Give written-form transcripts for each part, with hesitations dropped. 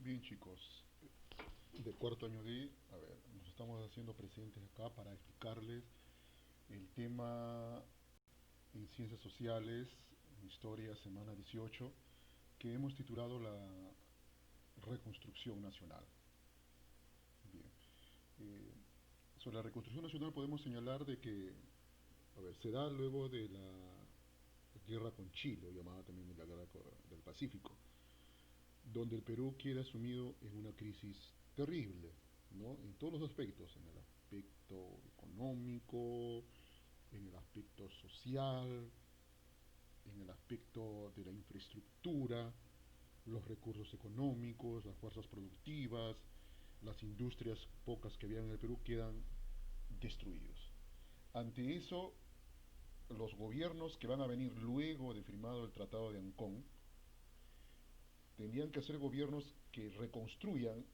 Bien, chicos, de cuarto año D, a ver, nos estamos haciendo presentes acá para explicarles el tema en ciencias sociales, en historia, semana 18, que hemos titulado la reconstrucción nacional. Bien, eh, sobre la reconstrucción nacional podemos señalar de que, a ver, se da luego de la guerra con Chile, o llamada también de la guerra del Pacífico, donde el Perú queda sumido en una crisis terrible, ¿no? En todos los aspectos, en el aspecto económico, en el aspecto social, en el aspecto de la infraestructura, los recursos económicos, las fuerzas productivas, las industrias pocas que había en el Perú quedan destruidos. Ante eso, los gobiernos que van a venir luego de firmado el Tratado de Ancón tendrían que ser gobiernos que reconstruyan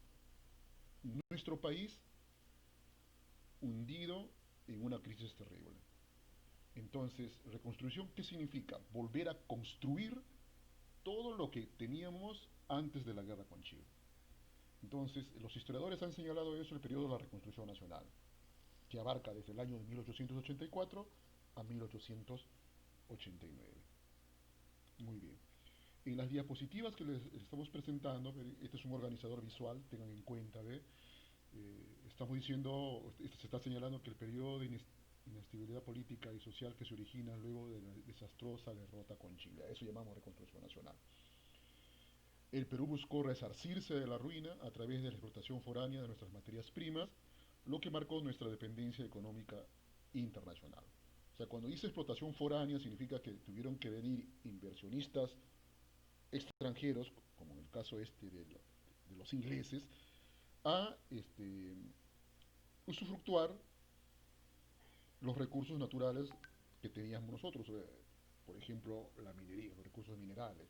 nuestro país hundido en una crisis terrible. Entonces, reconstrucción, ¿qué significa? Volver a construir todo lo que teníamos antes de la guerra con Chile. Entonces, los historiadores han señalado eso el periodo de la reconstrucción nacional, que abarca desde el año de 1884 a 1889. Muy bien. En las diapositivas que les estamos presentando, este es un organizador visual, tengan en cuenta, ¿ve? Estamos diciendo, se está señalando que el periodo de inestabilidad política y social que se origina luego de la desastrosa derrota con Chile. A eso llamamos reconstrucción nacional. El Perú buscó resarcirse de la ruina a través de la explotación foránea de nuestras materias primas, lo que marcó nuestra dependencia económica internacional. O sea, cuando dice explotación foránea significa que tuvieron que venir inversionistas extranjeros, como en el caso de los ingleses, a usufructuar los recursos naturales que teníamos nosotros, por ejemplo, la minería, los recursos minerales.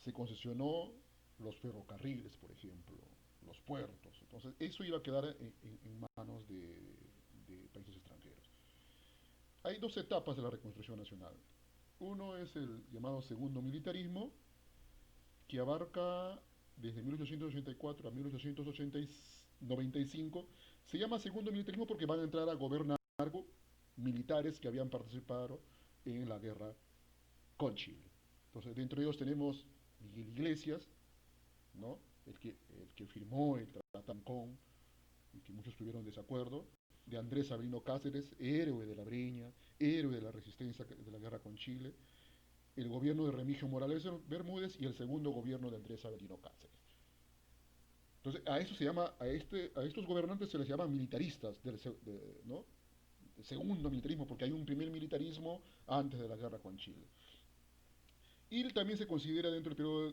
Se concesionó los ferrocarriles, por ejemplo, los puertos. Entonces, eso iba a quedar en manos de países extranjeros. Hay dos etapas de la reconstrucción nacional. Uno es el llamado segundo militarismo, que abarca desde 1884 a 1895. Se llama segundo militarismo porque van a entrar a gobernar militares que habían participado en la guerra con Chile. Entonces, dentro de ellos tenemos Miguel Iglesias, ¿no? El que firmó el Tratado Ancón y que muchos tuvieron desacuerdo, de Andrés Sabino Cáceres, héroe de la Breña, héroe de la resistencia de la guerra con Chile, el gobierno de Remigio Morales Bermúdez y el segundo gobierno de Andrés Avelino Cáceres. Entonces, a eso se llama, a estos gobernantes se les llama militaristas, ¿no? El segundo militarismo, porque hay un primer militarismo antes de la guerra con Chile. Y también se considera dentro del periodo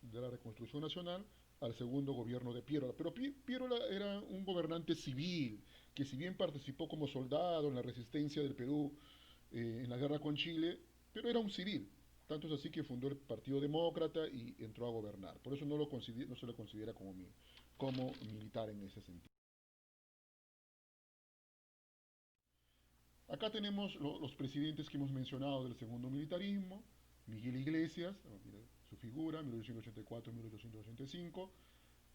de la reconstrucción nacional al segundo gobierno de Piérola. Pero Piérola era un gobernante civil, que si bien participó como soldado en la resistencia del Perú en la guerra con Chile, pero era un civil. Tanto es así que fundó el Partido Demócrata y entró a gobernar. Por eso no se lo considera como militar en ese sentido. Acá tenemos los presidentes que hemos mencionado del segundo militarismo. Miguel Iglesias, su figura, 1884-1885.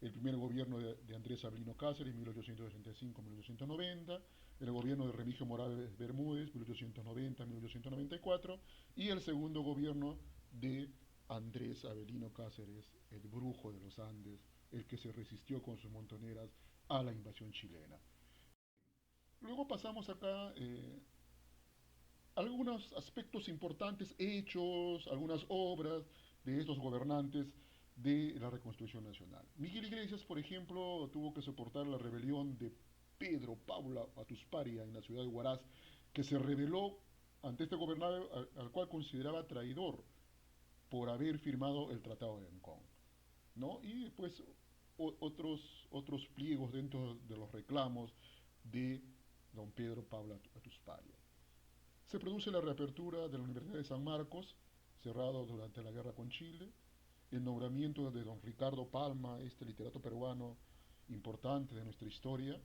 El primer gobierno de Andrés Avelino Cáceres, 1885-1890. El gobierno de Remigio Morales Bermúdez, 1890-1894. Y el segundo gobierno de Andrés Avelino Cáceres, el brujo de los Andes, el que se resistió con sus montoneras a la invasión chilena. Luego pasamos acá algunos aspectos importantes, hechos, algunas obras de estos gobernantes de la reconstrucción nacional. Miguel Iglesias, por ejemplo, tuvo que soportar la rebelión de Pedro Paula Atusparia en la ciudad de Huaraz, que se rebeló ante este gobernador al cual consideraba traidor por haber firmado el Tratado de Ancón, ¿no? Y después otros pliegos dentro de los reclamos de don Pedro Paula Atusparia. Se produce la reapertura de la Universidad de San Marcos, cerrado durante la guerra con Chile, el nombramiento de don Ricardo Palma, este literato peruano importante de nuestra historia,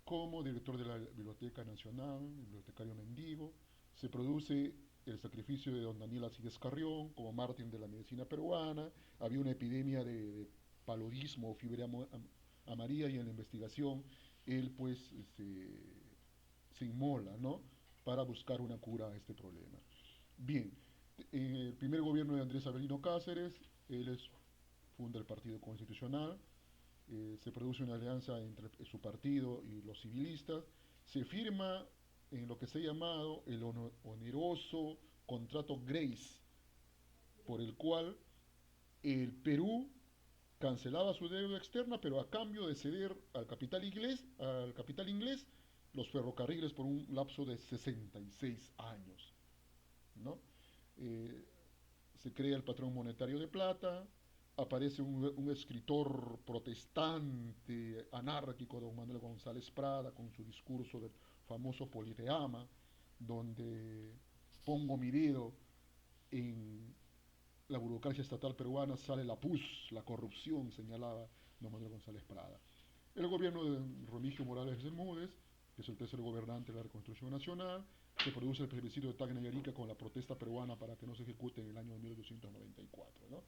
como director de la Biblioteca Nacional, bibliotecario mendigo. Se produce el sacrificio de don Daniel Alcides Carrión como mártir de la medicina peruana, había una epidemia de paludismo o fiebre amarilla y en la investigación él pues se inmola, ¿no? Para buscar una cura a este problema. Bien, en el primer gobierno de Andrés Avelino Cáceres, funda el Partido Constitucional, se produce una alianza entre su partido y los civilistas, se firma en lo que se ha llamado el oneroso contrato Grace, por el cual el Perú cancelaba su deuda externa, pero a cambio de ceder al capital inglés los ferrocarriles por un lapso de 66 años, ¿no? Eh, Se crea el patrón monetario de plata, aparece un escritor protestante, anárquico, don Manuel González Prada, con su discurso del famoso politeama, donde pongo mi dedo en la burocracia estatal peruana, sale la pus, la corrupción, señalaba don Manuel González Prada. El gobierno de Remigio Morales Bermúdez, que es el tercer gobernante de la reconstrucción nacional, se produce el plebiscito de Tacna y Arica con la protesta peruana para que no se ejecute en el año 1894, ¿no?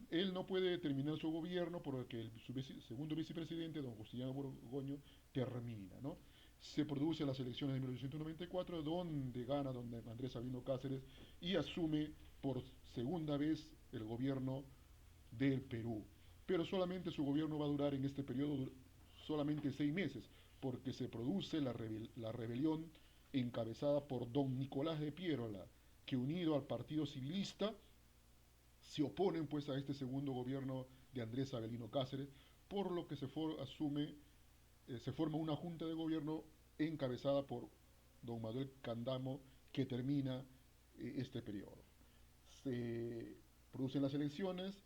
Él no puede terminar su gobierno porque su segundo vicepresidente, don Justiniano Borgoño, termina, ¿no? Se producen las elecciones de 1894, donde gana don Andrés Sabino Cáceres y asume por segunda vez el gobierno del Perú. Pero solamente su gobierno va a durar en este periodo solamente 6 meses, porque se produce la rebelión encabezada por don Nicolás de Piérola, que unido al Partido Civilista se oponen pues a este segundo gobierno de Andrés Avelino Cáceres, por lo que se forma una junta de gobierno encabezada por don Manuel Candamo, que termina este periodo. Se producen las elecciones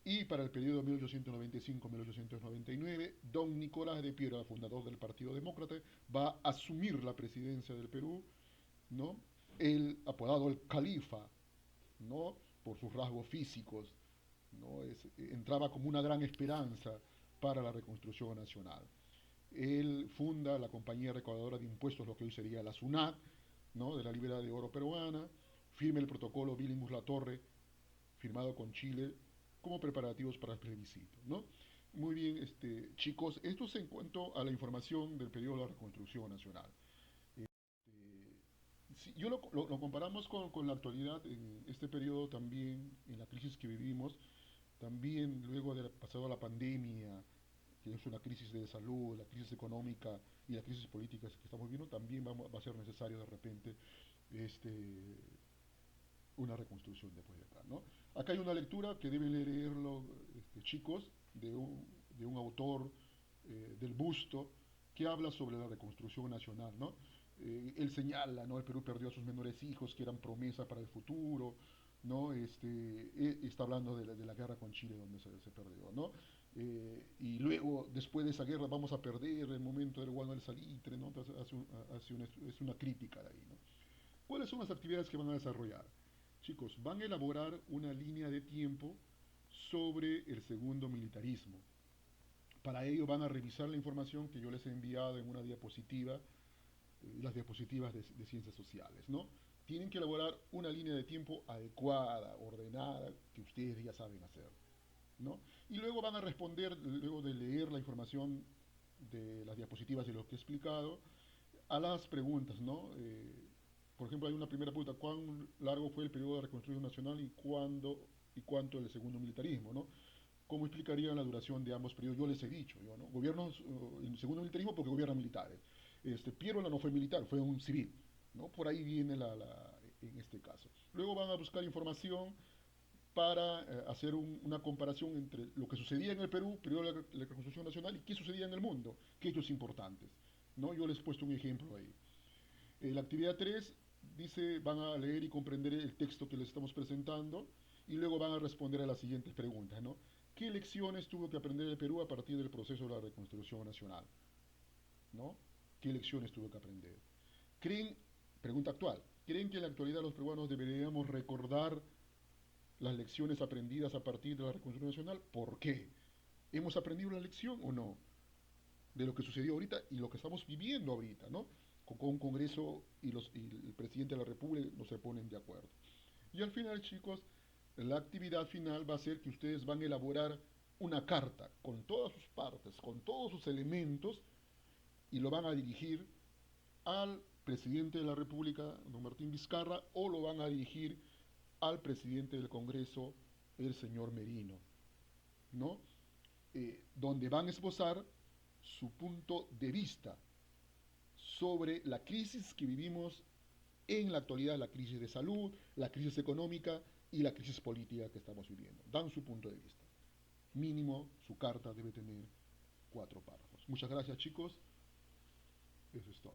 y para el periodo 1895-1899, don Nicolás de Piérola, fundador del Partido Demócrata, va a asumir la presidencia del Perú, ¿no? Él, apodado el Califa, ¿no? Por sus rasgos físicos, ¿no? Entraba como una gran esperanza para la reconstrucción nacional. Él funda la compañía recaudadora de impuestos, lo que hoy sería la SUNAT, ¿no? De la libra de oro peruana, firma el protocolo Billingham La Torre, firmado con Chile, como preparativos para el plebiscito, ¿no? Muy bien, chicos, esto es en cuanto a la información del periodo de la reconstrucción nacional. Si yo lo comparamos con la actualidad, en este periodo también, en la crisis que vivimos, también luego de pasado la pandemia, que es una crisis de salud, la crisis económica y la crisis política que estamos viviendo, también va a ser necesario de repente este, una reconstrucción después de acá, ¿no? Acá hay una lectura que deben leerlo chicos, de un autor del Busto, que habla sobre la reconstrucción nacional, ¿no? Él señala, ¿no? El Perú perdió a sus menores hijos, que eran promesa para el futuro, ¿no? Está hablando de la guerra con Chile, donde se perdió, ¿no? Y luego, después de esa guerra, vamos a perder el momento del guano del salitre, ¿no? Entonces, es una crítica de ahí, ¿no? ¿Cuáles son las actividades que van a desarrollar? Chicos, van a elaborar una línea de tiempo sobre el segundo militarismo. Para ello van a revisar la información que yo les he enviado en una diapositiva, las diapositivas de ciencias sociales, ¿no? Tienen que elaborar una línea de tiempo adecuada, ordenada, que ustedes ya saben hacer, ¿no? Y luego van a responder, luego de leer la información de las diapositivas y lo que he explicado, a las preguntas, ¿no? Por ejemplo, hay una primera pregunta: ¿cuán largo fue el periodo de reconstrucción nacional y cuánto el segundo militarismo, ¿no? ¿Cómo explicarían la duración de ambos periodos? Yo les he dicho, ¿no? Gobiernos, el segundo militarismo porque gobiernan militares. Piérola no fue militar, fue un civil, ¿no? Por ahí viene en este caso. Luego van a buscar información para hacer una comparación entre lo que sucedía en el Perú, periodo de la reconstrucción nacional, y qué sucedía en el mundo, qué hechos importantes, ¿no? Yo les he puesto un ejemplo ahí. La actividad 3 dice: van a leer y comprender el texto que les estamos presentando y luego van a responder a las siguientes preguntas, ¿no? ¿Qué lecciones tuvo que aprender el Perú a partir del proceso de la reconstrucción nacional? ¿No? ¿Qué lecciones tuvo que aprender? ¿Creen, pregunta actual, ¿creen que en la actualidad los peruanos deberíamos recordar las lecciones aprendidas a partir de la reconstrucción nacional? ¿Por qué? ¿Hemos aprendido la lección o no? De lo que sucedió ahorita y lo que estamos viviendo ahorita, ¿no? con un Congreso y el presidente de la República no se ponen de acuerdo. Y al final, chicos, la actividad final va a ser que ustedes van a elaborar una carta con todas sus partes, con todos sus elementos, y lo van a dirigir al presidente de la República, don Martín Vizcarra, o lo van a dirigir al presidente del Congreso, el señor Merino, ¿no? Donde van a esbozar su punto de vista sobre la crisis que vivimos en la actualidad, la crisis de salud, la crisis económica y la crisis política que estamos viviendo. Dan su punto de vista. Mínimo, su carta debe tener 4 párrafos. Muchas gracias, chicos. Eso es todo.